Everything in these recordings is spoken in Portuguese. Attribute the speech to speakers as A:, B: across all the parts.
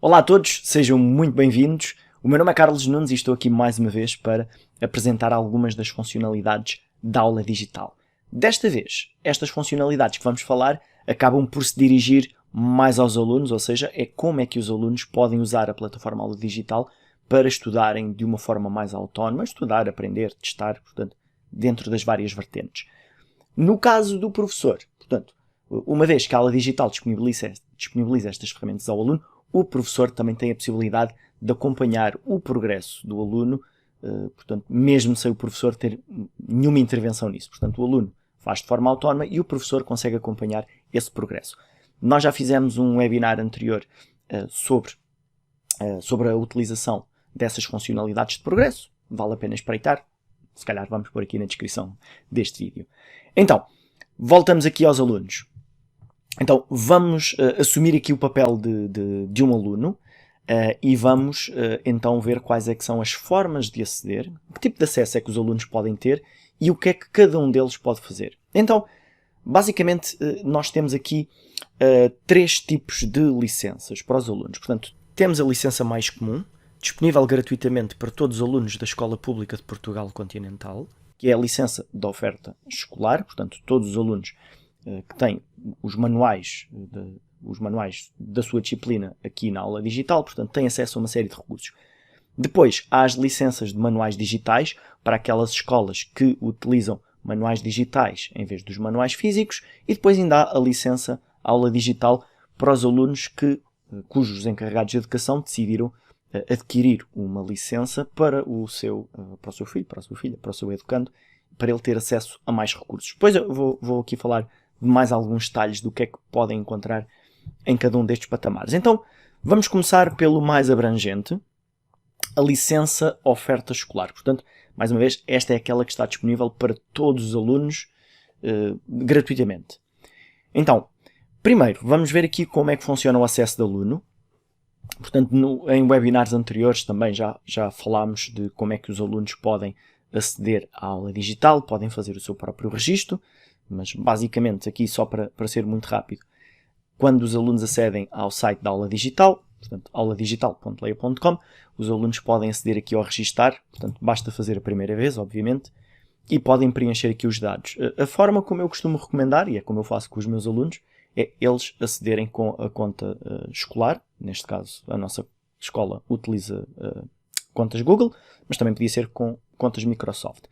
A: Olá a todos, sejam muito bem-vindos. O meu nome é Carlos Nunes e estou aqui mais uma vez para apresentar algumas das funcionalidades da aula digital. Desta vez, estas funcionalidades que vamos falar acabam por se dirigir mais aos alunos, ou seja, é como é que os alunos podem usar a plataforma aula digital para estudarem de uma forma mais autónoma, estudar, aprender, testar, portanto, dentro das várias vertentes. No caso do professor, portanto, uma vez que a aula digital disponibiliza estas ferramentas ao aluno, o professor também tem a possibilidade de acompanhar o progresso do aluno, portanto, mesmo sem o professor ter nenhuma intervenção nisso. Portanto, o aluno faz de forma autónoma e o professor consegue acompanhar esse progresso. Nós já fizemos um webinar anterior sobre a utilização dessas funcionalidades de progresso. Vale a pena espreitar. Se calhar vamos pôr aqui na descrição deste vídeo. Então, voltamos aqui aos alunos. Então, vamos assumir aqui o papel de um aluno e vamos então ver quais é que são as formas de aceder, que tipo de acesso é que os alunos podem ter e o que é que cada um deles pode fazer. Então, basicamente, nós temos aqui três tipos de licenças para os alunos. Portanto, temos a licença mais comum, disponível gratuitamente para todos os alunos da Escola Pública de Portugal Continental, que é a licença de oferta escolar, portanto, todos os alunos que têm os manuais da sua disciplina aqui na aula digital, portanto, têm acesso a uma série de recursos. Depois, há as licenças de manuais digitais para aquelas escolas que utilizam manuais digitais em vez dos manuais físicos, e depois ainda há a licença aula digital para os alunos cujos encarregados de educação decidiram adquirir uma licença para o seu filho, para a sua filha, para o seu educando, para ele ter acesso a mais recursos. Depois eu vou aqui falar de mais alguns detalhes do que é que podem encontrar em cada um destes patamares. Então, vamos começar pelo mais abrangente, a licença oferta escolar. Portanto, mais uma vez, esta é aquela que está disponível para todos os alunos gratuitamente. Então, primeiro, vamos ver aqui como é que funciona o acesso do aluno. Portanto, em webinars anteriores também já falámos de como é que os alunos podem aceder à aula digital, podem fazer o seu próprio registro, mas basicamente aqui só para ser muito rápido, quando os alunos acedem ao site da aula digital, portanto auladigital.leia.com, os alunos podem aceder aqui ao registar, portanto basta fazer a primeira vez, obviamente, e podem preencher aqui os dados. A forma como eu costumo recomendar, e é como eu faço com os meus alunos, é eles acederem com a conta escolar. Neste caso, a nossa escola utiliza contas Google, mas também podia ser com contas Microsoft.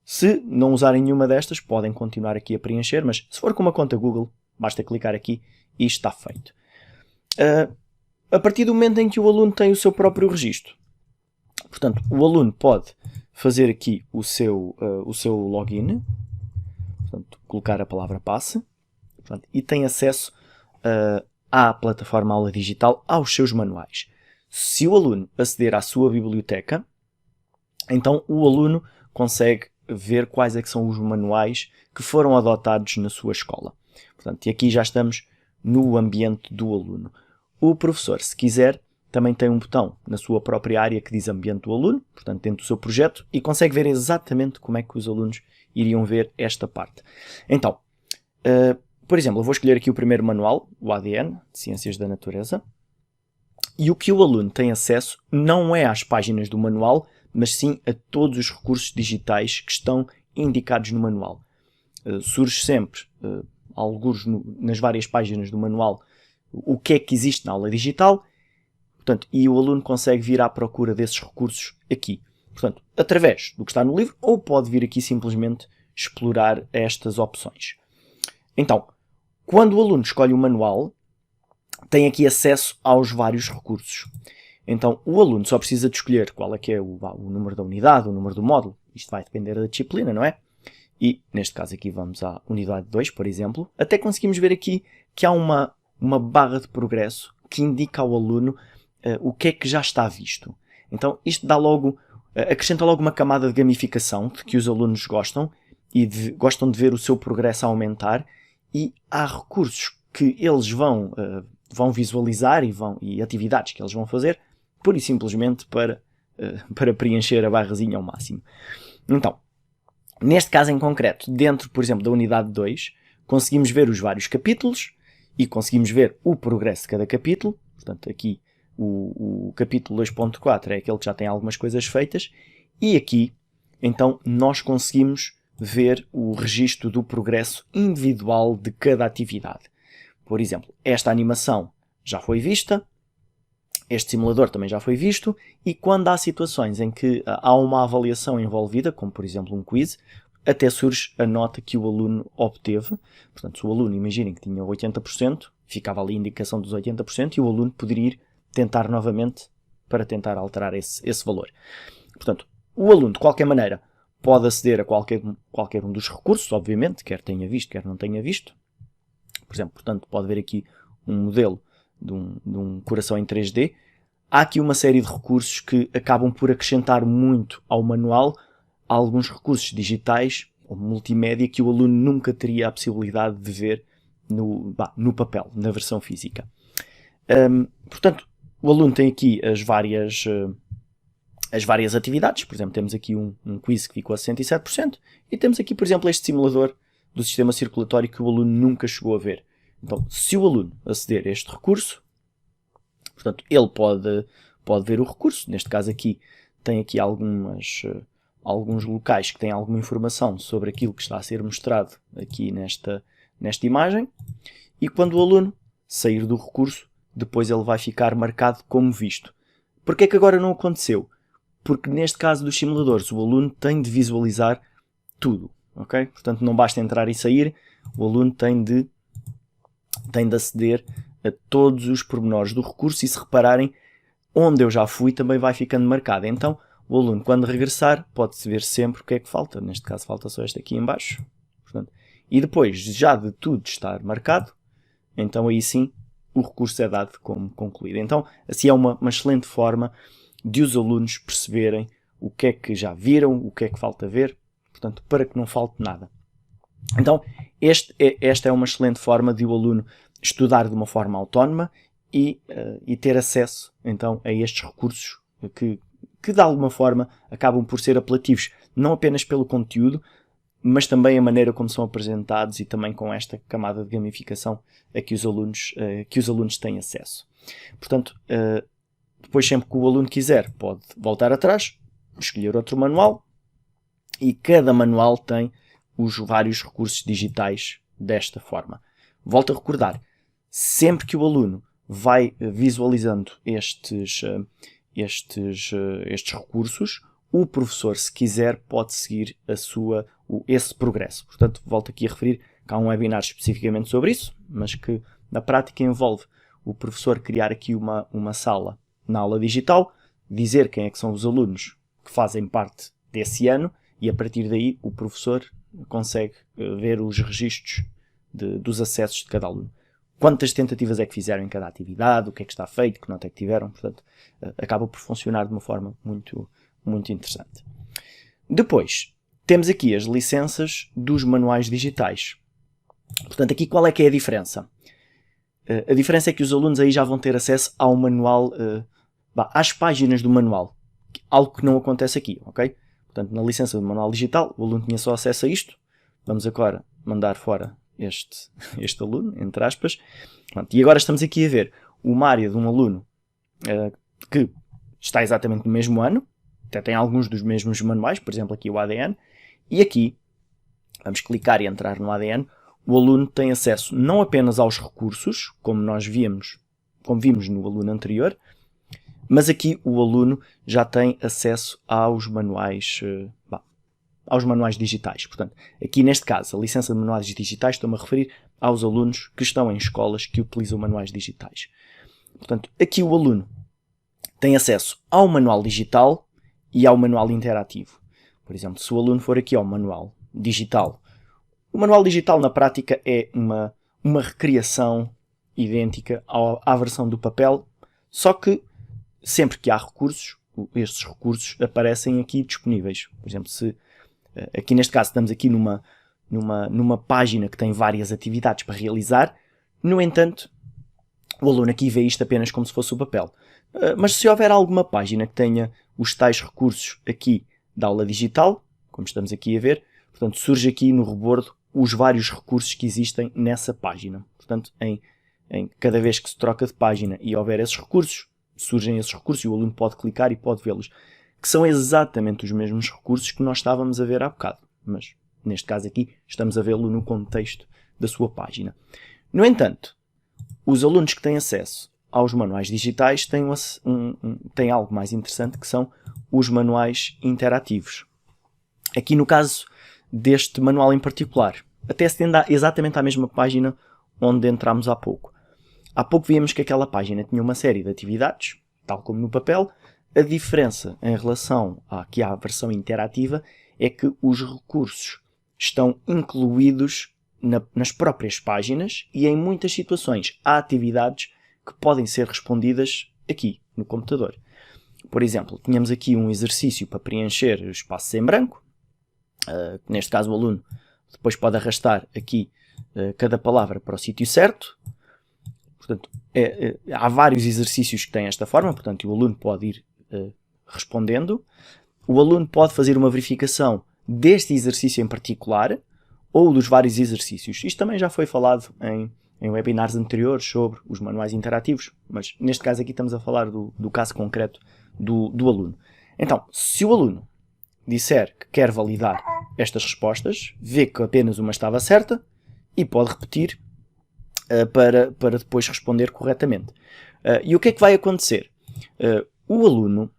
A: Se não usarem nenhuma destas, podem continuar aqui a preencher, mas se for com uma conta Google, basta clicar aqui e está feito. A partir do momento em que o aluno tem o seu próprio registro, portanto, o aluno pode fazer aqui o seu login, portanto, colocar a palavra passe, portanto, e tem acesso à plataforma aula digital, aos seus manuais. Se o aluno aceder à sua biblioteca, então o aluno consegue ver quais é que são os manuais que foram adotados na sua escola. Portanto, e aqui já estamos no ambiente do aluno. O professor, se quiser, também tem um botão na sua própria área que diz ambiente do aluno, portanto, dentro do seu projeto, e consegue ver exatamente como é que os alunos iriam ver esta parte. Então, por exemplo, eu vou escolher aqui o primeiro manual, o ADN, de Ciências da Natureza, e o que o aluno tem acesso não é às páginas do manual, mas sim a todos os recursos digitais que estão indicados no manual. Surge sempre, alguns nas várias páginas do manual, o que é que existe na aula digital, portanto, e o aluno consegue vir à procura desses recursos aqui. Portanto, através do que está no livro, ou pode vir aqui simplesmente explorar estas opções. Então, quando o aluno escolhe o manual, tem aqui acesso aos vários recursos. Então, o aluno só precisa de escolher qual é que é o número da unidade, o número do módulo. Isto vai depender da disciplina, não é? E, neste caso aqui, vamos à unidade 2, por exemplo. Até conseguimos ver aqui que há uma barra de progresso que indica ao aluno o que é que já está visto. Então, isto acrescenta logo uma camada de gamificação de que os alunos gostam e gostam de ver o seu progresso a aumentar, e há recursos que eles vão visualizar e atividades que eles vão fazer pura e simplesmente para preencher a barrazinha ao máximo. Então, neste caso em concreto, dentro, por exemplo, da unidade 2, conseguimos ver os vários capítulos e conseguimos ver o progresso de cada capítulo. Portanto, aqui o capítulo 2.4 é aquele que já tem algumas coisas feitas, e aqui, então, nós conseguimos ver o registro do progresso individual de cada atividade. Por exemplo, esta animação já foi vista, este simulador também já foi visto, e quando há situações em que há uma avaliação envolvida, como por exemplo um quiz, até surge a nota que o aluno obteve. Portanto, se o aluno, imaginem que tinha 80%, ficava ali a indicação dos 80%, e o aluno poderia ir tentar novamente para tentar alterar esse valor. Portanto, o aluno, de qualquer maneira, pode aceder a qualquer um dos recursos, obviamente, quer tenha visto, quer não tenha visto. Por exemplo, portanto, pode ver aqui um modelo de um coração em 3D. Há aqui uma série de recursos que acabam por acrescentar muito ao manual, alguns recursos digitais ou multimédia que o aluno nunca teria a possibilidade de ver no papel, na versão física. Portanto, o aluno tem aqui as várias atividades. Por exemplo, temos aqui um quiz que ficou a 67% e temos aqui, por exemplo, este simulador do sistema circulatório que o aluno nunca chegou a ver. Então, se o aluno aceder a este recurso, portanto, ele pode ver o recurso. Neste caso aqui, tem aqui alguns locais que têm alguma informação sobre aquilo que está a ser mostrado aqui nesta imagem. E quando o aluno sair do recurso, depois ele vai ficar marcado como visto. Porquê é que agora não aconteceu? Porque neste caso dos simuladores, o aluno tem de visualizar tudo. Okay? Portanto, não basta entrar e sair, o aluno tem de aceder a todos os pormenores do recurso, e se repararem, onde eu já fui também vai ficando marcado. Então, o aluno, quando regressar, pode-se ver sempre o que é que falta. Neste caso, falta só este aqui em baixo. Portanto, e depois, já de tudo estar marcado, então aí sim, o recurso é dado como concluído. Então, assim é uma excelente forma de os alunos perceberem o que é que já viram, o que é que falta ver, portanto, para que não falte nada. Então, esta é uma excelente forma de o aluno estudar de uma forma autónoma e ter acesso, então, a estes recursos que de alguma forma acabam por ser apelativos, não apenas pelo conteúdo, mas também a maneira como são apresentados e também com esta camada de gamificação a que os alunos têm acesso. Portanto, depois sempre que o aluno quiser pode voltar atrás, escolher outro manual, e cada manual tem os vários recursos digitais desta forma. Volto a recordar, sempre que o aluno vai visualizando estes recursos, o professor, se quiser, pode seguir esse progresso. Portanto, volto aqui a referir que há um webinar especificamente sobre isso, mas que na prática envolve o professor criar aqui uma sala na aula digital, dizer quem é que são os alunos que fazem parte desse ano, e a partir daí o professor consegue ver os registros dos acessos de cada aluno. Quantas tentativas é que fizeram em cada atividade, o que é que está feito, que nota é que tiveram. Portanto, acaba por funcionar de uma forma muito, muito interessante. Depois, temos aqui as licenças dos manuais digitais. Portanto, aqui qual é que é a diferença? A diferença é que os alunos aí já vão ter acesso ao manual, às páginas do manual. Algo que não acontece aqui, ok? Portanto, na licença do manual digital, o aluno tinha só acesso a isto. Vamos agora mandar fora este aluno, entre aspas. Pronto, e agora estamos aqui a ver uma área de um aluno que está exatamente no mesmo ano, até tem alguns dos mesmos manuais, por exemplo aqui o ADN, e aqui, vamos clicar e entrar no ADN, o aluno tem acesso não apenas aos recursos, como vimos no aluno anterior, mas aqui o aluno já tem acesso aos manuais digitais. Portanto, aqui neste caso, a licença de manuais digitais, estou-me a referir aos alunos que estão em escolas que utilizam manuais digitais. Portanto, aqui o aluno tem acesso ao manual digital e ao manual interativo. Por exemplo, se o aluno for aqui ao manual digital, o manual digital na prática é uma recriação idêntica à versão do papel, só que sempre que há recursos, estes recursos aparecem aqui disponíveis. Por exemplo, se aqui neste caso estamos aqui numa página que tem várias atividades para realizar, no entanto, o aluno aqui vê isto apenas como se fosse o papel. Mas se houver alguma página que tenha os tais recursos aqui da aula digital, como estamos aqui a ver, portanto, surge aqui no rebordo os vários recursos que existem nessa página. Portanto, em cada vez que se troca de página e houver esses recursos, surgem esses recursos e o aluno pode clicar e pode vê-los, que são exatamente os mesmos recursos que nós estávamos a ver há bocado, mas neste caso aqui estamos a vê-lo no contexto da sua página. No entanto, os alunos que têm acesso aos manuais digitais têm algo mais interessante, que são os manuais interativos. Aqui no caso deste manual em particular, até se tende exatamente à mesma página onde entramos há pouco. Há pouco víamos que aquela página tinha uma série de atividades, tal como no papel. A diferença em relação aqui à versão interativa é que os recursos estão incluídos nas próprias páginas e em muitas situações há atividades que podem ser respondidas aqui no computador. Por exemplo, tínhamos aqui um exercício para preencher espaços em branco. Neste caso o aluno depois pode arrastar aqui cada palavra para o sítio certo. Portanto, há vários exercícios que têm esta forma, portanto o aluno pode ir respondendo. O aluno pode fazer uma verificação deste exercício em particular ou dos vários exercícios. Isto também já foi falado em webinars anteriores sobre os manuais interativos, mas neste caso aqui estamos a falar do caso concreto do aluno. Então, se o aluno disser que quer validar estas respostas, vê que apenas uma estava certa e pode repetir para depois responder corretamente. E o que é que vai acontecer? O aluno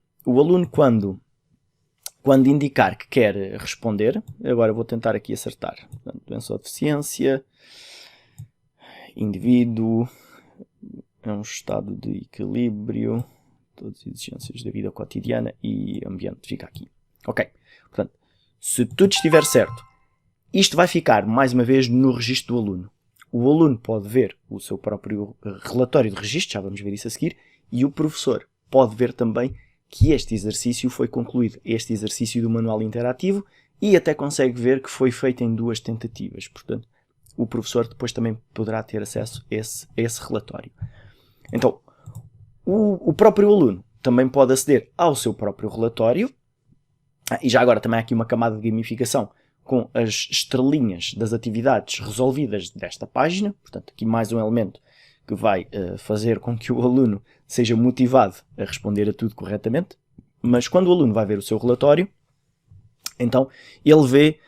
A: quando indicar que quer responder, agora vou tentar aqui acertar, portanto, doença ou deficiência, indivíduo, é um estado de equilíbrio, todas as exigências da vida cotidiana e ambiente, fica aqui. Ok, portanto, se tudo estiver certo, isto vai ficar, mais uma vez, no registro do aluno. O aluno pode ver o seu próprio relatório de registro, já vamos ver isso a seguir, e o professor pode ver também que este exercício foi concluído, este exercício do manual interativo, e até consegue ver que foi feito em 2 tentativas. Portanto, o professor depois também poderá ter acesso a esse relatório. Então, o próprio aluno também pode aceder ao seu próprio relatório, e já agora também há aqui uma camada de gamificação com as estrelinhas das atividades resolvidas desta página. Portanto, aqui mais um elemento que vai fazer com que o aluno seja motivado a responder a tudo corretamente. Mas quando o aluno vai ver o seu relatório, então ele vê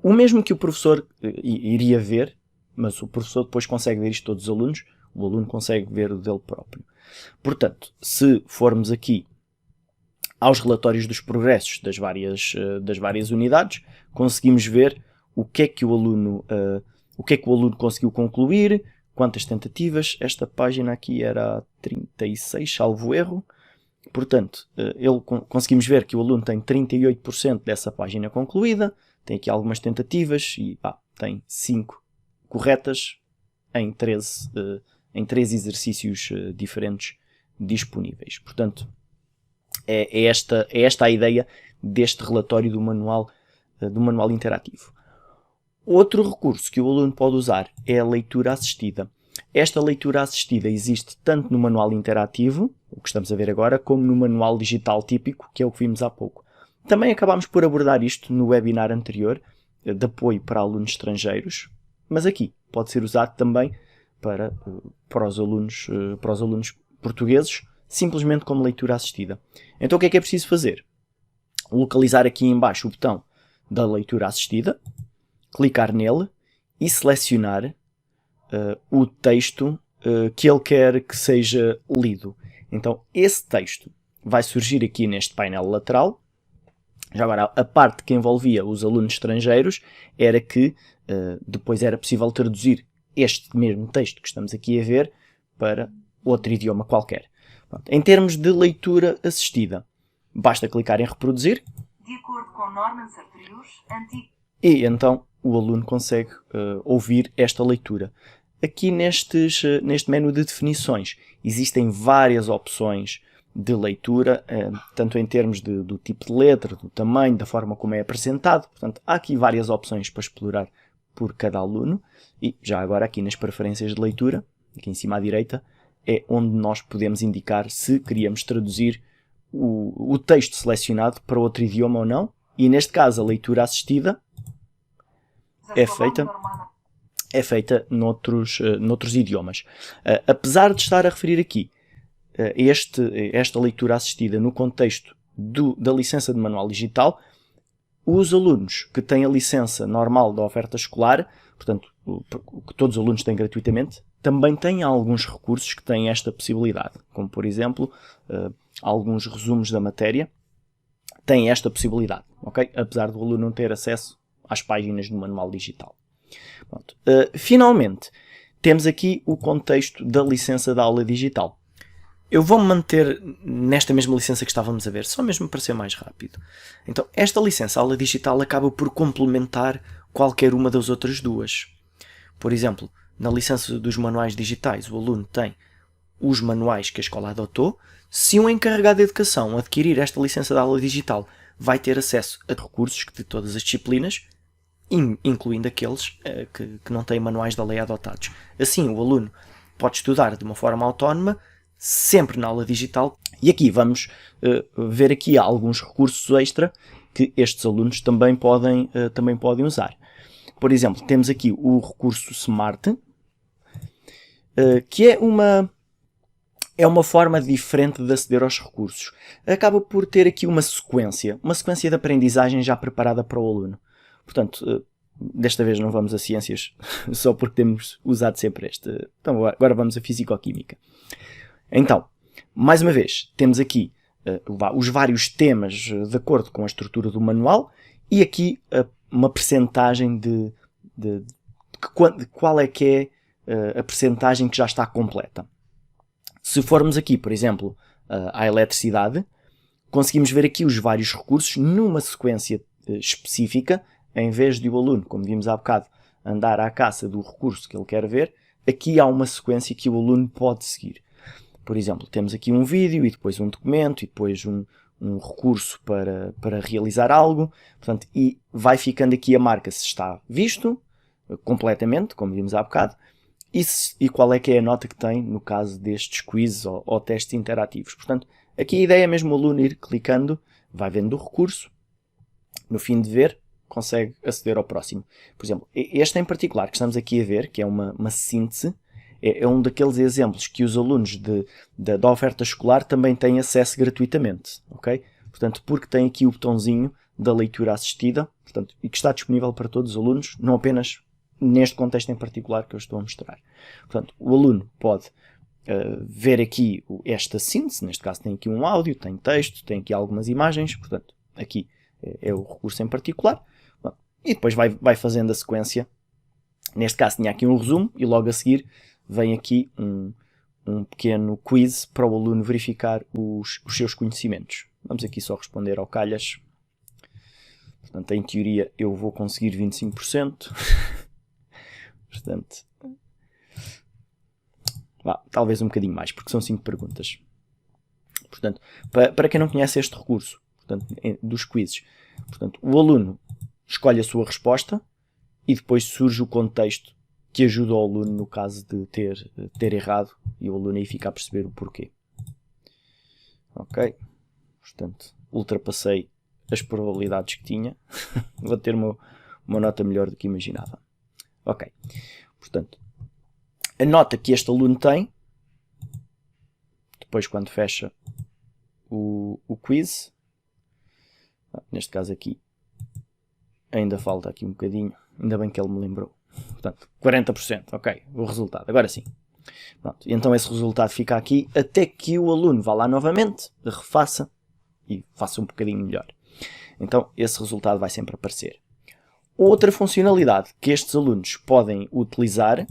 A: o mesmo que o professor iria ver, mas o professor depois consegue ver isto todos os alunos, o aluno consegue ver o dele próprio. Portanto, se formos aqui aos relatórios dos progressos das várias unidades, conseguimos ver o que é que o aluno conseguiu concluir, quantas tentativas. Esta página aqui era a 36, salvo erro. Portanto, conseguimos ver que o aluno tem 38% dessa página concluída, tem aqui algumas tentativas e tem 5 corretas em 13 exercícios diferentes disponíveis. Portanto, é esta a ideia deste relatório do manual interativo. Outro recurso que o aluno pode usar é a leitura assistida. Esta leitura assistida existe tanto no manual interativo, o que estamos a ver agora, como no manual digital típico, que é o que vimos há pouco. Também acabámos por abordar isto no webinar anterior, de apoio para alunos estrangeiros, mas aqui pode ser usado também para os alunos portugueses, simplesmente como leitura assistida. Então o que é preciso fazer? Localizar aqui em baixo o botão da leitura assistida, clicar nele e selecionar o texto que ele quer que seja lido. Então esse texto vai surgir aqui neste painel lateral. Já agora, a parte que envolvia os alunos estrangeiros era que depois era possível traduzir este mesmo texto que estamos aqui a ver para outro idioma qualquer. Pronto. Em termos de leitura assistida, basta clicar em reproduzir.
B: De acordo com normas anteriores,
A: e então o aluno consegue ouvir esta leitura. Aqui neste menu de definições existem várias opções de leitura, tanto em termos do tipo de letra, do tamanho, da forma como é apresentado. Portanto, há aqui várias opções para explorar por cada aluno. E já agora aqui nas preferências de leitura, aqui em cima à direita, é onde nós podemos indicar se queríamos traduzir o texto selecionado para outro idioma ou não. E neste caso a leitura assistida é feita noutros idiomas. Apesar de estar a referir aqui esta leitura assistida no contexto da licença de manual digital, os alunos que têm a licença normal da oferta escolar, portanto, que todos os alunos têm gratuitamente, também têm alguns recursos que têm esta possibilidade, como por exemplo, alguns resumos da matéria têm esta possibilidade, ok? Apesar do aluno não ter acesso às páginas do manual digital. Pronto. Finalmente, temos aqui o contexto da licença da aula digital. Eu vou-me manter nesta mesma licença que estávamos a ver, só mesmo para ser mais rápido. Então, esta licença aula digital acaba por complementar qualquer uma das outras duas. Por exemplo, na licença dos manuais digitais, o aluno tem os manuais que a escola adotou. Se um encarregado de educação adquirir esta licença da aula digital, vai ter acesso a recursos de todas as disciplinas, incluindo aqueles que não têm manuais da lei adotados. Assim, o aluno pode estudar de uma forma autónoma, sempre na aula digital. E aqui vamos ver aqui alguns recursos extra que estes alunos também podem usar. Por exemplo, temos aqui o recurso Smart, que é uma forma diferente de aceder aos recursos. Acaba por ter aqui uma sequência de aprendizagem já preparada para o aluno. Portanto, desta vez não vamos a ciências, só porque temos usado sempre este. Então, agora vamos a fisicoquímica. Então, mais uma vez, temos aqui os vários temas de acordo com a estrutura do manual e aqui uma percentagem de qual é que é a percentagem que já está completa. Se formos aqui, por exemplo, à eletricidade, conseguimos ver aqui os vários recursos numa sequência específica, em vez de o aluno, como vimos há bocado, andar à caça do recurso que ele quer ver, aqui há uma sequência que o aluno pode seguir. Por exemplo, temos aqui um vídeo e depois um documento e depois um recurso para realizar algo. Portanto, e vai ficando aqui a marca se está visto completamente, como vimos há bocado, e qual é que é a nota que tem no caso destes quizzes ou testes interativos. Portanto, aqui a ideia é mesmo o aluno ir clicando, vai vendo o recurso, no fim de ver, consegue aceder ao próximo. Por exemplo, este em particular que estamos aqui a ver, que é uma síntese, é um daqueles exemplos que os alunos da oferta escolar também têm acesso gratuitamente, ok? Portanto, porque tem aqui o botãozinho da leitura assistida, portanto, e que está disponível para todos os alunos, não apenas neste contexto em particular que eu estou a mostrar. Portanto, o aluno pode ver aqui esta síntese, neste caso tem aqui um áudio, tem texto, tem aqui algumas imagens, portanto, aqui é o recurso em particular, e depois vai fazendo a sequência. Neste caso tinha aqui um resumo e logo a seguir vem aqui um pequeno quiz para o aluno verificar os seus conhecimentos. Vamos aqui só responder ao calhas. Portanto, em teoria eu vou conseguir 25%. Portanto, talvez um bocadinho mais, porque são 5 perguntas. Portanto, para quem não conhece este recurso, portanto, dos quizzes, portanto, o aluno escolhe a sua resposta e depois surge o contexto que ajuda o aluno no caso de ter errado e o aluno aí fica a perceber o porquê. Ok? Portanto, ultrapassei as probabilidades que tinha. Vou ter uma nota melhor do que imaginava. Ok. Portanto, a nota que este aluno tem, depois quando fecha o quiz, neste caso aqui, ainda falta aqui um bocadinho, ainda bem que ele me lembrou. Portanto, 40%, ok, o resultado, agora sim. Pronto, e então esse resultado fica aqui até que o aluno vá lá novamente, refaça e faça um bocadinho melhor. Então esse resultado vai sempre aparecer. Outra funcionalidade que estes alunos podem utilizar,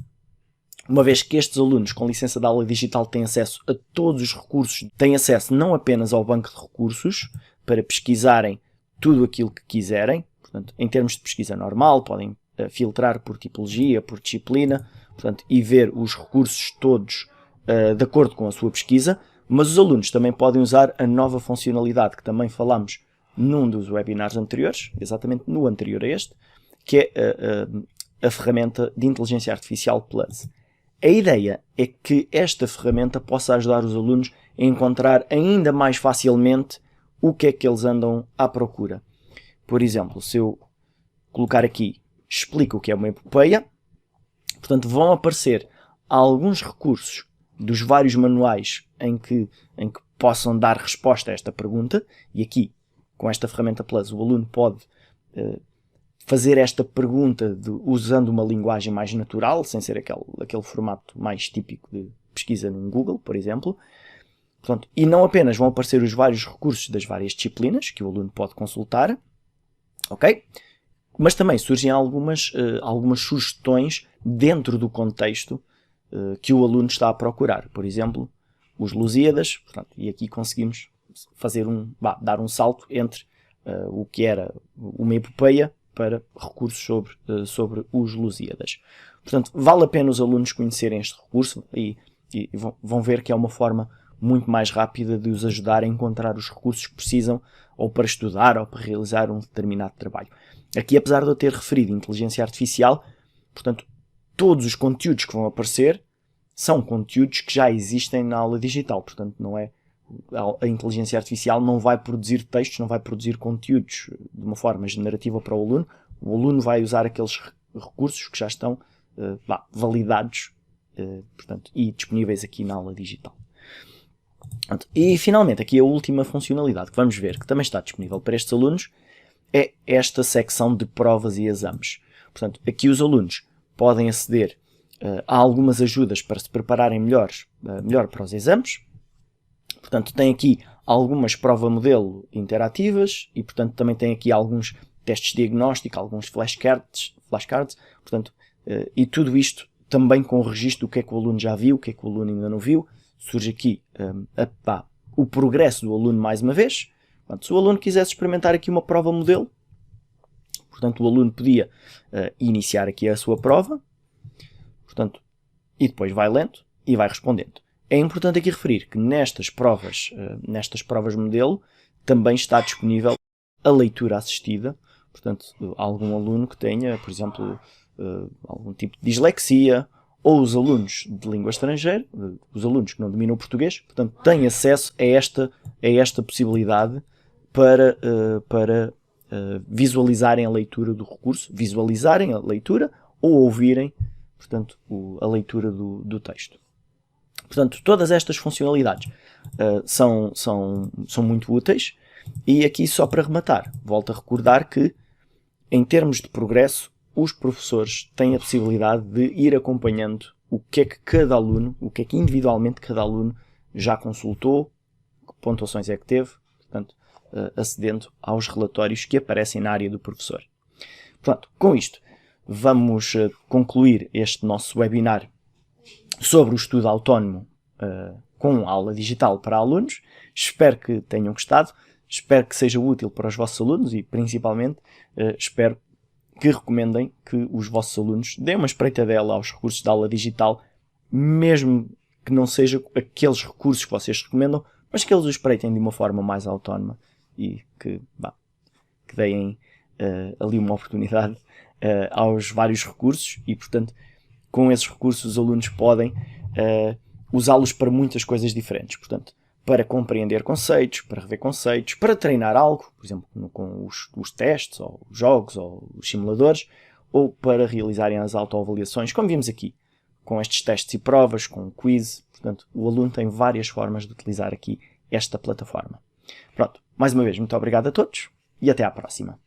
A: uma vez que estes alunos com licença de aula digital têm acesso a todos os recursos, têm acesso não apenas ao banco de recursos para pesquisarem tudo aquilo que quiserem, portanto, em termos de pesquisa normal, podem filtrar por tipologia, por disciplina, portanto, e ver os recursos todos de acordo com a sua pesquisa, mas os alunos também podem usar a nova funcionalidade que também falámos num dos webinars anteriores, exatamente no anterior a este, que é a ferramenta de inteligência artificial Plus. A ideia é que esta ferramenta possa ajudar os alunos a encontrar ainda mais facilmente o que é que eles andam à procura. Por exemplo, se eu colocar aqui, explica o que é uma epopeia, portanto vão aparecer alguns recursos dos vários manuais em que possam dar resposta a esta pergunta, e aqui, com esta ferramenta Plus, o aluno pode fazer esta pergunta usando uma linguagem mais natural, sem ser aquele formato mais típico de pesquisa no Google, por exemplo. Portanto, e não apenas vão aparecer os vários recursos das várias disciplinas que o aluno pode consultar, ok? Mas também surgem algumas sugestões dentro do contexto que o aluno está a procurar. Por exemplo, os Lusíadas, portanto, e aqui conseguimos dar um salto entre o que era uma epopeia para recursos sobre os Lusíadas. Portanto, vale a pena os alunos conhecerem este recurso e vão ver que é uma forma muito mais rápida de os ajudar a encontrar os recursos que precisam ou para estudar ou para realizar um determinado trabalho. Aqui, apesar de eu ter referido inteligência artificial, portanto, todos os conteúdos que vão aparecer são conteúdos que já existem na aula digital. Portanto, não é, a inteligência artificial não vai produzir textos, não vai produzir conteúdos de uma forma generativa para o aluno. O aluno vai usar aqueles recursos que já estão validados portanto, e disponíveis aqui na aula digital. E finalmente, aqui a última funcionalidade que vamos ver, que também está disponível para estes alunos, é esta secção de provas e exames. Portanto, aqui os alunos podem aceder a algumas ajudas para se prepararem melhor para os exames. Portanto, tem aqui algumas prova-modelo interativas e, portanto, também tem aqui alguns testes de diagnóstico, alguns flashcards, portanto, e tudo isto também com o registro do que é que o aluno já viu, o que é que o aluno ainda não viu. Surge aqui o progresso do aluno mais uma vez. Portanto, se o aluno quisesse experimentar aqui uma prova modelo, portanto, o aluno podia iniciar aqui a sua prova, portanto, e depois vai lendo e vai respondendo. É importante aqui referir que nestas provas modelo também está disponível a leitura assistida. Portanto, algum aluno que tenha, por exemplo, algum tipo de dislexia, ou os alunos de língua estrangeira, os alunos que não dominam o português, portanto, têm acesso a esta possibilidade para visualizarem a leitura do recurso, visualizarem a leitura ou ouvirem, portanto, a leitura do texto. Portanto, todas estas funcionalidades são muito úteis. E aqui, só para rematar, volto a recordar que, em termos de progresso, os professores têm a possibilidade de ir acompanhando o que é que cada aluno, o que é que individualmente cada aluno já consultou, que pontuações é que teve, portanto, acedendo aos relatórios que aparecem na área do professor. Portanto, com isto, vamos concluir este nosso webinar sobre o estudo autónomo com aula digital para alunos. Espero que tenham gostado, espero que seja útil para os vossos alunos e, principalmente, espero que recomendem que os vossos alunos deem uma espreitadela aos recursos da aula digital, mesmo que não sejam aqueles recursos que vocês recomendam, mas que eles os espreitem de uma forma mais autónoma e que deem ali uma oportunidade aos vários recursos e, portanto, com esses recursos os alunos podem usá-los para muitas coisas diferentes. Portanto, para compreender conceitos, para rever conceitos, para treinar algo, por exemplo, com os testes, ou os jogos, ou os simuladores, ou para realizarem as autoavaliações, como vimos aqui, com estes testes e provas, com o quiz. Portanto, o aluno tem várias formas de utilizar aqui esta plataforma. Pronto, mais uma vez, muito obrigado a todos e até à próxima.